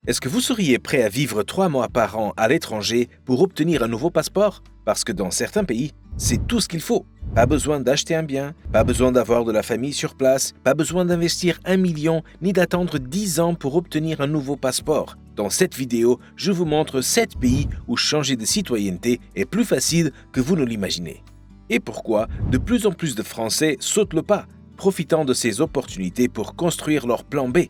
Est-ce que vous seriez prêt à vivre 3 mois par an à l'étranger pour obtenir un nouveau passeport? Parce que dans certains pays, c'est tout ce qu'il faut. Pas besoin d'acheter un bien, pas besoin d'avoir de la famille sur place, pas besoin d'investir 1 million ni d'attendre 10 ans pour obtenir un nouveau passeport. Dans cette vidéo, je vous montre 7 pays où changer de citoyenneté est plus facile que vous ne l'imaginez. Et pourquoi de plus en plus de Français sautent le pas, profitant de ces opportunités pour construire leur plan B,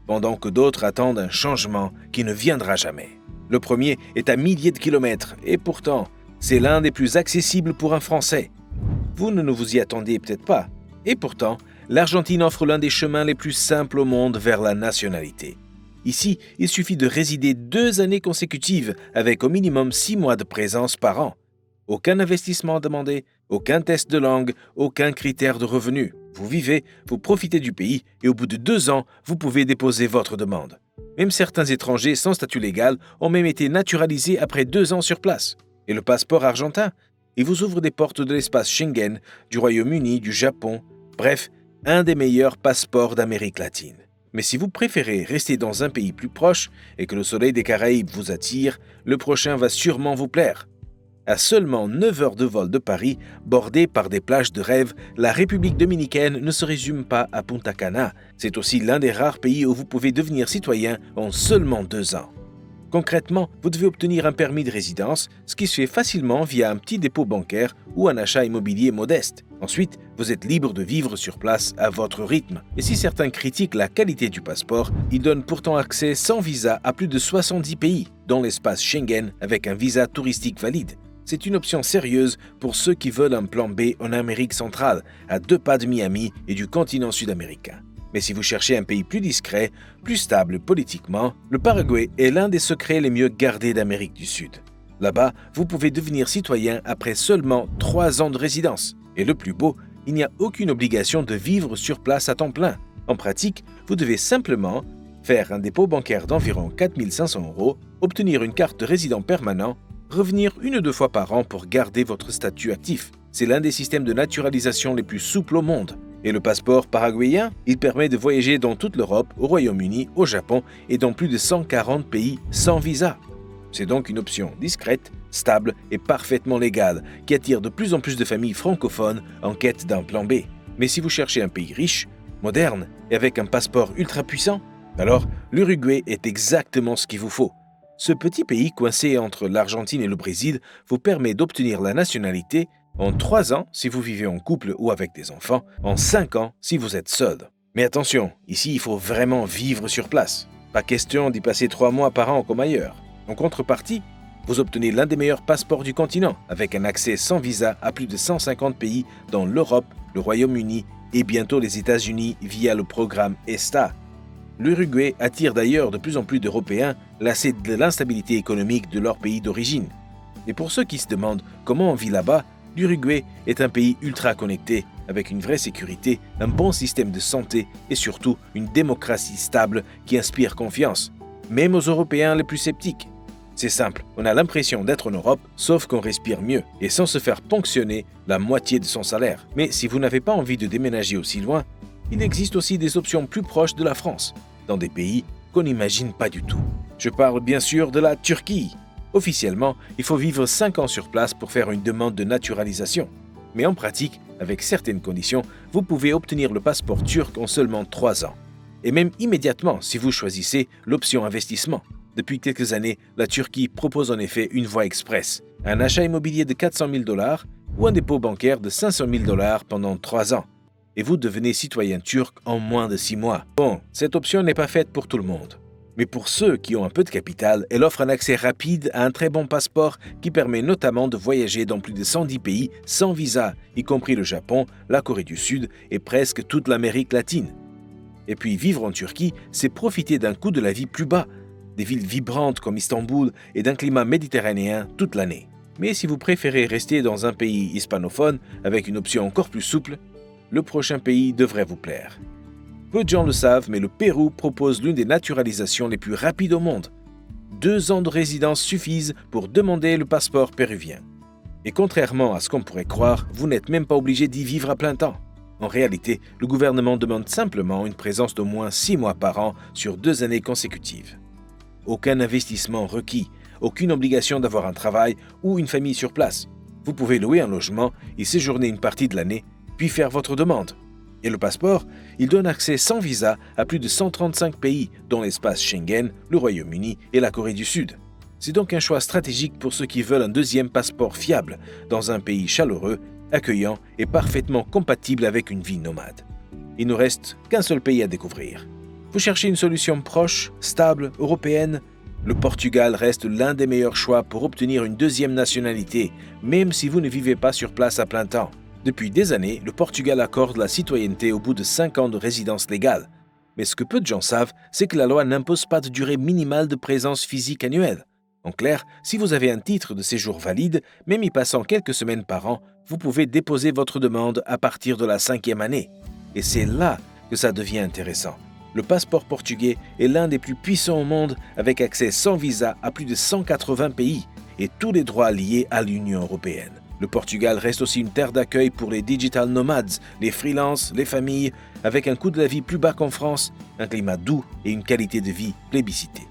pendant que d'autres attendent un changement qui ne viendra jamais. Le premier est à milliers de kilomètres, et pourtant, c'est l'un des plus accessibles pour un Français. Vous ne vous y attendiez peut-être pas, et pourtant, l'Argentine offre l'un des chemins les plus simples au monde vers la nationalité. Ici, il suffit de résider 2 années consécutives avec au minimum 6 mois de présence par an. Aucun investissement demandé, aucun test de langue, aucun critère de revenu. Vous vivez, vous profitez du pays et au bout de 2 ans, vous pouvez déposer votre demande. Même certains étrangers sans statut légal ont même été naturalisés après 2 ans sur place. Et le passeport argentin, il vous ouvre des portes de l'espace Schengen, du Royaume-Uni, du Japon, bref, un des meilleurs passeports d'Amérique latine. Mais si vous préférez rester dans un pays plus proche et que le soleil des Caraïbes vous attire, le prochain va sûrement vous plaire. À seulement 9 heures de vol de Paris, bordée par des plages de rêve, la République dominicaine ne se résume pas à Punta Cana. C'est aussi l'un des rares pays où vous pouvez devenir citoyen en seulement 2 ans. Concrètement, vous devez obtenir un permis de résidence, ce qui se fait facilement via un petit dépôt bancaire ou un achat immobilier modeste. Ensuite, vous êtes libre de vivre sur place à votre rythme. Et si certains critiquent la qualité du passeport, il donne pourtant accès sans visa à plus de 70 pays, dont l'espace Schengen avec un visa touristique valide. C'est une option sérieuse pour ceux qui veulent un plan B en Amérique centrale, à 2 pas de Miami et du continent sud-américain. Mais si vous cherchez un pays plus discret, plus stable politiquement, le Paraguay est l'un des secrets les mieux gardés d'Amérique du Sud. Là-bas, vous pouvez devenir citoyen après seulement 3 ans de résidence. Et le plus beau, il n'y a aucune obligation de vivre sur place à temps plein. En pratique, vous devez simplement faire un dépôt bancaire d'environ 4 500 €, obtenir une carte de résident permanent, revenir 1 ou 2 fois par an pour garder votre statut actif. C'est l'un des systèmes de naturalisation les plus souples au monde. Et le passeport paraguayen, il permet de voyager dans toute l'Europe, au Royaume-Uni, au Japon et dans plus de 140 pays sans visa. C'est donc une option discrète, stable et parfaitement légale qui attire de plus en plus de familles francophones en quête d'un plan B. Mais si vous cherchez un pays riche, moderne et avec un passeport ultra puissant, alors l'Uruguay est exactement ce qu'il vous faut. Ce petit pays coincé entre l'Argentine et le Brésil vous permet d'obtenir la nationalité en 3 ans si vous vivez en couple ou avec des enfants, en 5 ans si vous êtes seul. Mais attention, ici il faut vraiment vivre sur place. Pas question d'y passer 3 mois par an comme ailleurs. En contrepartie, vous obtenez l'un des meilleurs passeports du continent, avec un accès sans visa à plus de 150 pays dans l'Europe, le Royaume-Uni et bientôt les États-Unis via le programme ESTA. L'Uruguay attire d'ailleurs de plus en plus d'Européens lassés de l'instabilité économique de leur pays d'origine. Et pour ceux qui se demandent comment on vit là-bas, l'Uruguay est un pays ultra connecté, avec une vraie sécurité, un bon système de santé et surtout une démocratie stable qui inspire confiance, même aux Européens les plus sceptiques. C'est simple, on a l'impression d'être en Europe, sauf qu'on respire mieux et sans se faire ponctionner la moitié de son salaire. Mais si vous n'avez pas envie de déménager aussi loin, il existe aussi des options plus proches de la France, dans des pays qu'on n'imagine pas du tout. Je parle bien sûr de la Turquie. Officiellement, il faut vivre 5 ans sur place pour faire une demande de naturalisation. Mais en pratique, avec certaines conditions, vous pouvez obtenir le passeport turc en seulement 3 ans. Et même immédiatement si vous choisissez l'option investissement. Depuis quelques années, la Turquie propose en effet une voie express, un achat immobilier de 400 000 $ ou un dépôt bancaire de 500 000 $ pendant 3 ans. Et vous devenez citoyen turc en moins de 6 mois. Bon, cette option n'est pas faite pour tout le monde. Mais pour ceux qui ont un peu de capital, elle offre un accès rapide à un très bon passeport qui permet notamment de voyager dans plus de 110 pays sans visa, y compris le Japon, la Corée du Sud et presque toute l'Amérique latine. Et puis vivre en Turquie, c'est profiter d'un coût de la vie plus bas, des villes vibrantes comme Istanbul et d'un climat méditerranéen toute l'année. Mais si vous préférez rester dans un pays hispanophone avec une option encore plus souple, le prochain pays devrait vous plaire. Peu de gens le savent, mais le Pérou propose l'une des naturalisations les plus rapides au monde. 2 ans de résidence suffisent pour demander le passeport péruvien. Et contrairement à ce qu'on pourrait croire, vous n'êtes même pas obligé d'y vivre à plein temps. En réalité, le gouvernement demande simplement une présence d'au moins 6 mois par an sur 2 années consécutives. aucun investissement requis, aucune obligation d'avoir un travail ou une famille sur place. Vous pouvez louer un logement et séjourner une partie de l'année, puis faire votre demande. Et le passeport, il donne accès sans visa à plus de 135 pays, dont l'espace Schengen, le Royaume-Uni et la Corée du Sud. C'est donc un choix stratégique pour ceux qui veulent un deuxième passeport fiable dans un pays chaleureux, accueillant et parfaitement compatible avec une vie nomade. Il ne reste qu'un seul pays à découvrir. Vous cherchez une solution proche, stable, européenne? Le Portugal reste l'un des meilleurs choix pour obtenir une deuxième nationalité, même si vous ne vivez pas sur place à plein temps. Depuis des années, le Portugal accorde la citoyenneté au bout de 5 ans de résidence légale. Mais ce que peu de gens savent, c'est que la loi n'impose pas de durée minimale de présence physique annuelle. En clair, si vous avez un titre de séjour valide, même y passant quelques semaines par an, vous pouvez déposer votre demande à partir de la 5e année. Et c'est là que ça devient intéressant. Le passeport portugais est l'un des plus puissants au monde, avec accès sans visa à plus de 180 pays et tous les droits liés à l'Union européenne. Le Portugal reste aussi une terre d'accueil pour les digital nomades, les freelances, les familles, avec un coût de la vie plus bas qu'en France, un climat doux et une qualité de vie plébiscitée.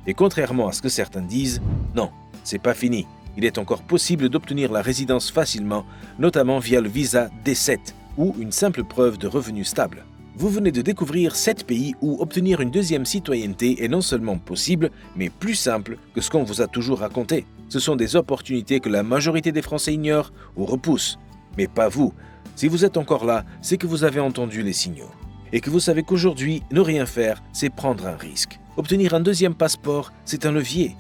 Et contrairement à ce que certains disent, non, c'est pas fini. Il est encore possible d'obtenir la résidence facilement, notamment via le visa D7 ou une simple preuve de revenu stable. Vous venez de découvrir 7 pays où obtenir une deuxième citoyenneté est non seulement possible, mais plus simple que ce qu'on vous a toujours raconté. Ce sont des opportunités que la majorité des Français ignorent ou repoussent. Mais pas vous. Si vous êtes encore là, c'est que vous avez entendu les signaux. Et que vous savez qu'aujourd'hui, ne rien faire, c'est prendre un risque. Obtenir un deuxième passeport, c'est un levier.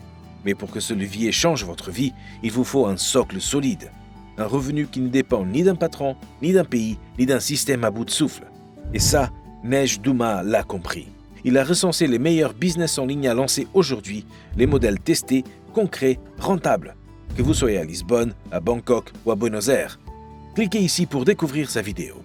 Mais pour que ce levier change votre vie, il vous faut un socle solide. Un revenu qui ne dépend ni d'un patron, ni d'un pays, ni d'un système à bout de souffle. Et ça, Neige Douma l'a compris. Il a recensé les meilleurs business en ligne à lancer aujourd'hui, les modèles testés, concrets, rentables. Que vous soyez à Lisbonne, à Bangkok ou à Buenos Aires. Cliquez ici pour découvrir sa vidéo.